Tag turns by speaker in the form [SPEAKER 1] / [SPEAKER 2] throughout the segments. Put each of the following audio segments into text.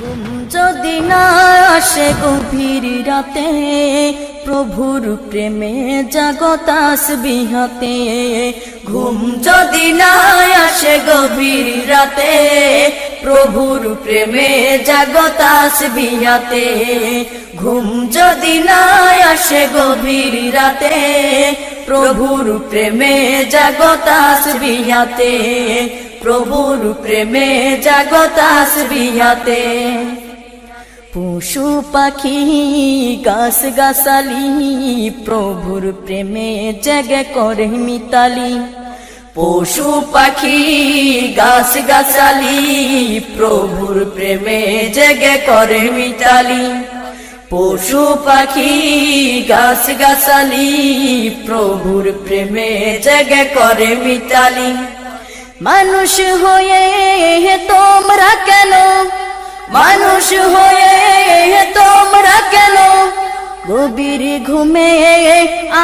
[SPEAKER 1] ঘুম যদি না আসে গভীর রাতে, প্রভুর প্রেমে জাগো তাসবিহাতে। ঘুম যদি না আসে গভীর রাতে, প্রভুর প্রেমে জাগো তাসবিহাতে। ঘুম যদি না আসে গভীর রাতে, প্রভুর প্রেমে জাগো তাসবিহাতে। প্রভুর প্রেমে জাগো তাসবিহাতে। পশু পাখি গাছ গাছালি, প্রভুর প্রেমে জেগে করে মিতালি। পশু পাখি গাছ গাছালি, প্রভুর প্রেমে জেগে করে মিতালি। পশু পাখি গাছ গাছালি, প্রভুর প্রেমে জেগে করে মিতালি। মানুষ হয়ে তোমরা কেন, মানুষ হয়ে তোমরা কেন গভীর ঘুমে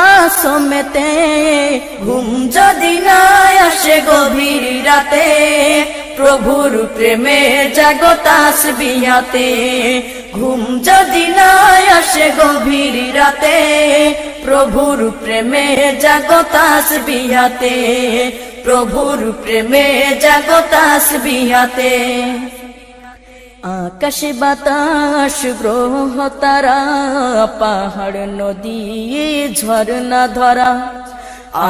[SPEAKER 1] আসো মেতে। ঘুম যদি না আসে গভীর রাতে, প্রভুর প্রেমে জাগো তাসবিহাতে। ঘুম যদি না আসে গভীর রাতে, প্রভুর প্রেমে জাগো তাসবিহাতে। প্রভুর প্রেমে জাগো তাসবিহাতে। আকাশ বাতাস গ্রহ তারা, পাহাড় নদী ঝরনা ধরা।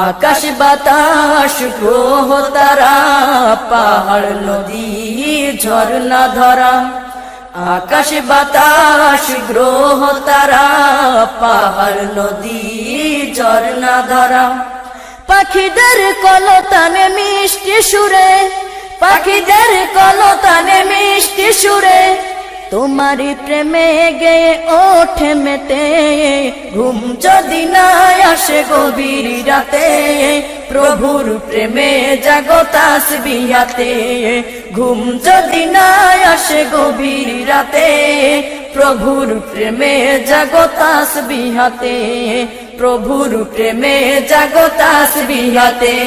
[SPEAKER 1] আকাশ বাতাস গ্রহ তারা, পাহাড় নদী ঝরনা ধরা। আকাশ বাতাস গ্রহ তারা, পাহাড় নদী ঝরনা ধরা। পাখিদের কলতানে মিষ্টি সুরে, পাখিদের কলতানে মিষ্টি সুরে, তোমারি প্রেমে গেয়ে ওঠে মেতে। ঘুম যদি না আসে গভীর রাতে, প্রভুর প্রেমে জাগো তাসবিহাতে। ঘুম যদি না আসে গভীর রাতে, প্রভুর প্রেমে জাগো তাসবিহাতে। প্রভুর প্রেমে জাগো তাসবিহাতে।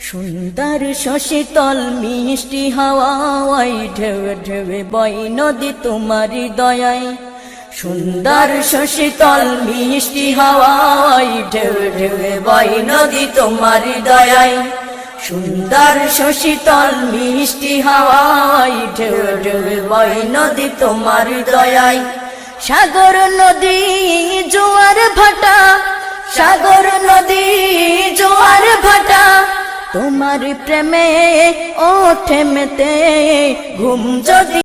[SPEAKER 1] সুন্দর শশীতল মিষ্টি হাওয়ায়, ঢেউ ঢেউ বয় নদী তোমারি দয়ায়। সুন্দর শশীতল মিষ্টি হাওয়ায়, ঢেউ ঢেউ বয় নদী তোমারি দয়ায়। সুন্দর শশীতল মিষ্টি হাওয়ায়, ঢেউ ঢেউ বয় নদী তোমারি দয়ায়। সাগর নদী জোয়ার ভাটা, সাগর নদী জোয়ার ভাটা, তোমার প্রেমে ওঠে মেতে। ঘুম যদি